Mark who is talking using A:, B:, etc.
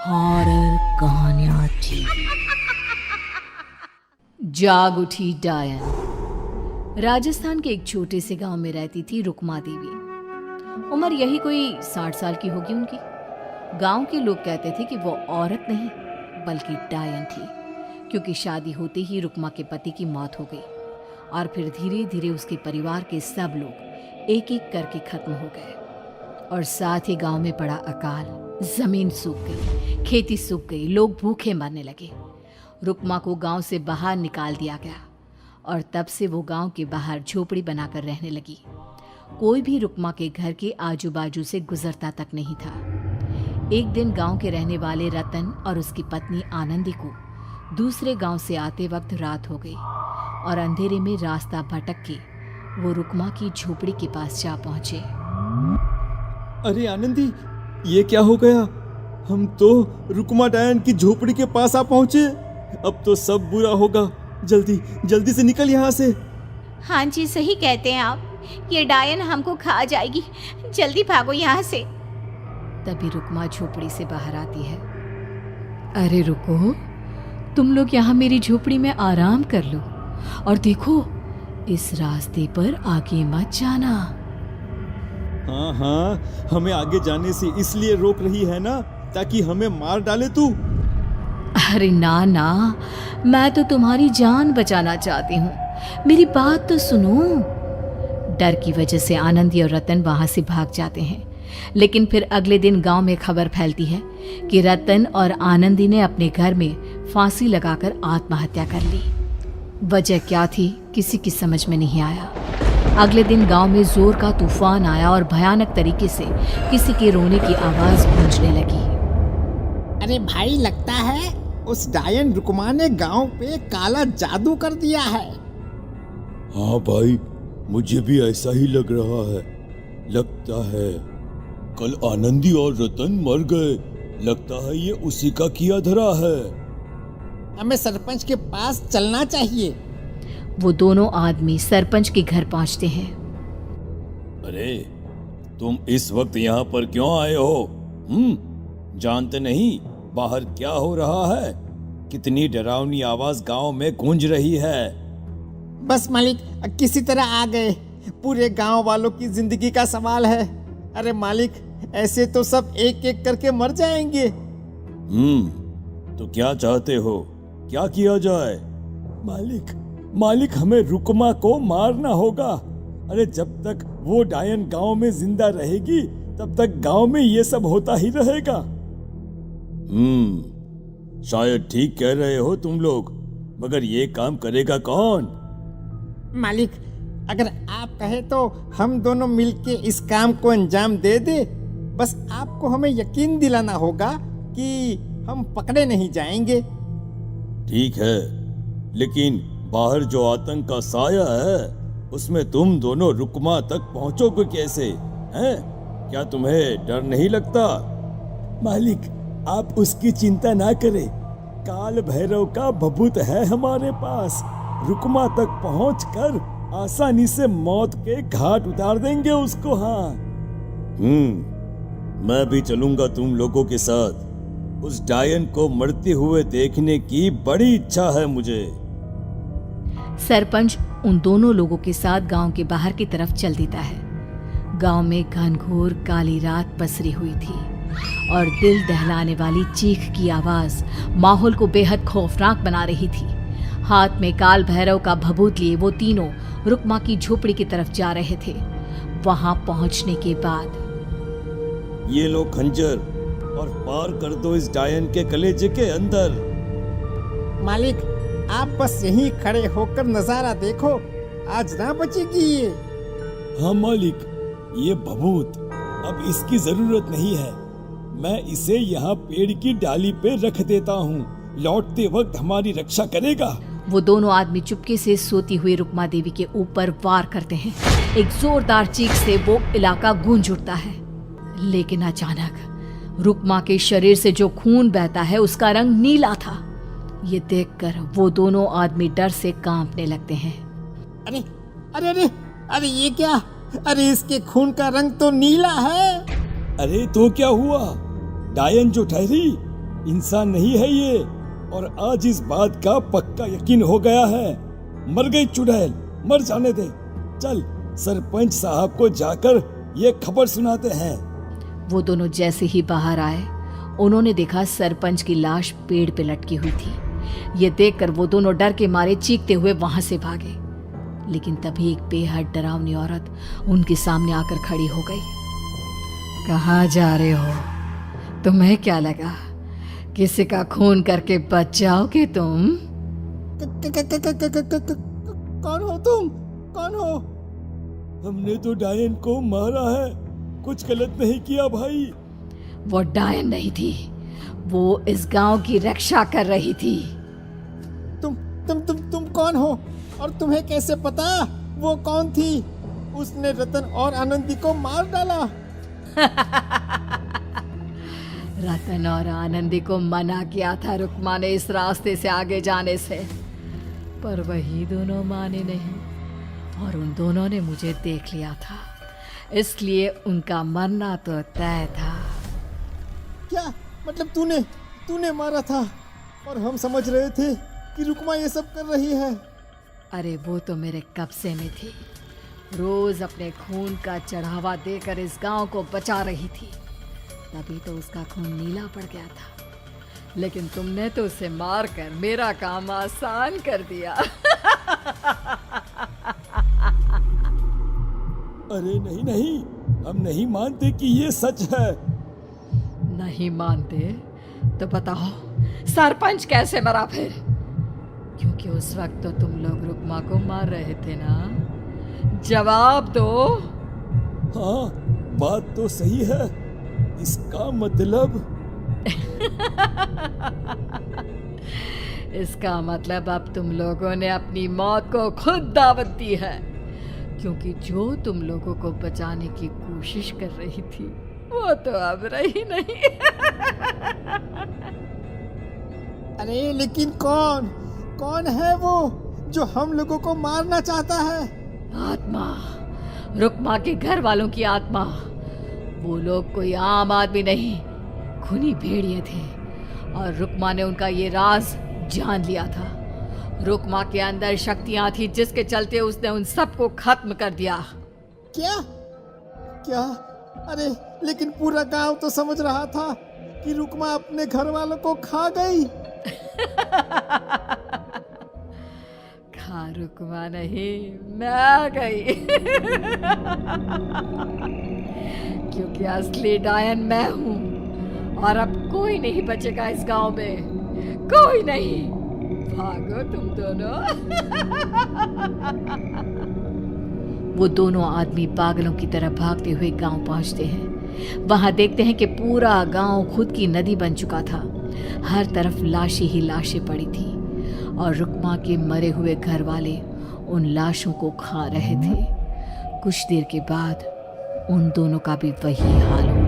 A: Horror कहानियां थी। जाग उठी डायन। राजस्थान के एक छोटे से गांव में रहती थी रुक्मा देवी। उम्र यही कोई 60 साल की होगी उनकी। गांव के लोग कहते थे कि वो औरत नहीं बल्कि डायन थी, क्योंकि शादी होते ही रुक्मा के पति की मौत हो गई और फिर धीरे धीरे उसके परिवार के सब लोग एक एक करके खत्म हो गए और साथ ही गांव में पड़ा अकाल। जमीन सूख गई, खेती सूख गई, लोग भूखे मरने लगे। रुक्मा को गांव से बाहर निकाल दिया गया और तब से वो गांव के बाहर झोपड़ी बनाकर रहने लगी। कोई भी रुक्मा के घर के आजू बाजू से गुजरता तक नहीं था। एक दिन गांव के रहने वाले रतन और उसकी पत्नी आनंदी को दूसरे गांव से आते वक्त रात हो गई और अंधेरे में रास्ता भटक के वो रुक्मा की झोपड़ी के पास जा पहुंचे।
B: अरे आनंदी, ये क्या हो गया? हम तो रुक्मा डायन की झोपड़ी के पास आ पहुंचे। अब तो सब बुरा होगा। जल्दी जल्दी से निकल यहाँ से।
C: हाँ जी, सही कहते हैं आप। ये डायन हमको खा जाएगी। जल्दी भागो यहाँ से।
A: तभी रुक्मा झोपड़ी से बाहर आती है। अरे रुको, तुम लोग यहाँ मेरी झोपड़ी में आराम कर लो और देखो, इस रास्ते पर आगे मत जाना।
B: हाँ, हमें आगे जाने से इसलिए रोक रही है ना, ताकि हमें मार डाले तू?
A: अरे ना ना, मैं तो तुम्हारी जान बचाना चाहती हूँ। मेरी बात तो सुनो। डर की वजह से आनंदी और रतन वहां से भाग जाते हैं, लेकिन फिर अगले दिन गांव में खबर फैलती है कि रतन और आनंदी ने अपने घर में फांसी लगाकर आत्महत्या कर ली। वजह क्या थी किसी की समझ में नहीं आया। अगले दिन गांव में जोर का तूफान आया और भयानक तरीके से किसी के रोने की आवाज गूंजने लगी।
D: अरे भाई, लगता है उस डायन रुक्मा ने गांव पे काला जादू कर दिया है।
B: हाँ भाई, मुझे भी ऐसा ही लग रहा है। लगता है कल आनंदी और रतन मर गए। लगता है ये उसी का किया धरा है।
D: हमें सरपंच के पास चलना चाहिए।
A: वो दोनों आदमी सरपंच के घर पहुंचते हैं।
E: अरे, तुम इस वक्त यहाँ पर क्यों आए हो? जानते नहीं बाहर क्या हो रहा है? कितनी डरावनी आवाज गांव में गूंज रही है।
D: बस मालिक, किसी तरह आ गए। पूरे गांव वालों की जिंदगी का सवाल है। अरे मालिक, ऐसे तो सब एक एक करके मर जाएंगे।
E: तो क्या चाहते हो? क्या किया जाए?
B: मालिक, हमें रुक्मा को मारना होगा। अरे जब तक वो डायन गांव में जिंदा रहेगी तब तक गांव में ये सब होता ही रहेगा।
E: शायद ठीक कह रहे हो तुम लोग, मगर ये काम करेगा कौन?
D: मालिक, अगर आप कहे तो हम दोनों मिलके इस काम को अंजाम दे दे। बस आपको हमें यकीन दिलाना होगा कि हम पकड़े नहीं जाएंगे।
E: ठीक है, लेकिन बाहर जो आतंक का साया है उसमें तुम दोनों रुक्मा तक पहुंचोगे कैसे? हैं? क्या तुम्हें डर नहीं लगता?
B: मालिक, आप उसकी चिंता ना करें। काल भैरव का भभूत है हमारे पास। रुक्मा तक पहुंचकर आसानी से मौत के घाट उतार देंगे उसको। हाँ,
E: मैं भी चलूंगा तुम लोगों के साथ। उस डायन को मरते हुए देखने की बड़ी इच्छा है मुझे।
A: सरपंच उन दोनों लोगों के साथ गांव के बाहर की तरफ चल देता है। गांव में घनघोर काली रात पसरी हुई थी और दिल दहलाने वाली चीख की आवाज माहौल को बेहद खौफनाक बना रही थी। हाथ में काल भैरव का भभूत लिए वो तीनों रुक्मा की झोपड़ी की तरफ जा रहे थे। वहां पहुंचने के बाद,
E: ये लो खंजर और पार कर दो इस डायन के कलेजे के अंदर।
D: मालिक, आप बस यहीं खड़े होकर नजारा देखो। आज ना बचेगी ये।
B: हाँ मालिक, ये भभूत अब इसकी जरूरत नहीं है। मैं इसे यहाँ पेड़ की डाली पे रख देता हूँ। लौटते वक्त हमारी रक्षा करेगा।
A: वो दोनों आदमी चुपके से सोती हुई रुक्मा देवी के ऊपर वार करते हैं। एक जोरदार चीख से वो इलाका गूंज उठता है, लेकिन अचानक रुक्मा के शरीर से जो खून बहता है उसका रंग नीला था। ये देखकर वो दोनों आदमी डर से कांपने लगते हैं।
D: अरे अरे अरे अरे, ये क्या? अरे इसके खून का रंग तो नीला है।
B: अरे तो क्या हुआ? डायन जो ठहरी इंसान नहीं है ये, और आज इस बात का पक्का यकीन हो गया है। मर गई चुड़ैल, मर जाने दे। चल सरपंच साहब को जाकर ये खबर सुनाते हैं।
A: वो दोनों जैसे ही बाहर आए, उन्होंने देखा सरपंच की लाश पेड़ पे लटकी हुई थी। ये देखकर वो दोनों डर के मारे चीखते हुए वहां से भागे, लेकिन तभी एक बेहद डरावनी औरत उनके सामने आकर खड़ी हो गई। कहाँ जा रहे हो? तुम्हें क्या लगा किसी का खून करके बच जाओगे तुम?
D: कौन हो तुम? कौन हो?
B: हमने तो डायन को मारा है, कुछ गलत नहीं किया भाई।
A: वो डायन नहीं थी, वो इस गांव की रक्षा कर रही थी।
D: तुम कौन हो? और तुम्हें कैसे पता वो कौन थी? उसने रतन और आनंदी को मार डाला।
A: रतन और आनंदी को मना किया था रुक्मा ने इस रास्ते से आगे जाने से, पर वही दोनों माने नहीं, और उन दोनों ने मुझे देख लिया था, इसलिए उनका मरना तो तय था।
D: क्या मतलब तूने मारा था? और हम समझ रहे थे कि रुक्मा ये सब कर रही है।
A: अरे वो तो मेरे कब्जे में थी, रोज अपने खून का चढ़ावा देकर इस गांव को बचा रही थी, तभी तो उसका खून नीला पड़ गया था। लेकिन तुमने तो उसे मारकर मेरा काम आसान कर दिया।
B: अरे नहीं नहीं, हम नहीं मानते कि ये सच है।
A: नहीं मानते तो बताओ सरपंच कैसे मरा फिर? क्योंकि उस वक्त तो तुम लोग रुक्मा को मार रहे थे ना, जवाब दो।
B: हाँ, बात तो सही है। इसका मतलब
A: इसका मतलब अब तुम लोगों ने अपनी मौत को खुद दावत दी है, क्योंकि जो तुम लोगों को बचाने की कोशिश कर रही थी वो तो अब रही नहीं।
D: अरे लेकिन कौन है वो जो हम लोगों को मारना चाहता है?
A: आत्मा, रुक्मा के घर वालों की आत्मा। वो लोग कोई आम आदमी नहीं, खूनी भेड़िए थे, और रुक्मा ने उनका ये राज जान लिया था। रुक्मा के अंदर शक्तियां थी जिसके चलते उसने उन सबको खत्म कर दिया।
D: क्या? अरे लेकिन पूरा गांव तो समझ रहा था कि रुक्मा अपने घर वालों को खा गई।
A: खा रुक्मा नहीं, मैं आ गई। क्योंकि असली डायन मैं हूं, और अब कोई नहीं बचेगा इस गांव में, कोई नहीं। भागो तुम दोनों। वो दोनों आदमी पागलों की तरह भागते हुए गांव पहुंचते हैं। वहां देखते हैं कि पूरा गांव खुद की नदी बन चुका था। हर तरफ लाशें ही लाशें पड़ी थी, और रुक्मा के मरे हुए घर वाले उन लाशों को खा रहे थे। कुछ देर के बाद उन दोनों का भी वही हाल हुआ।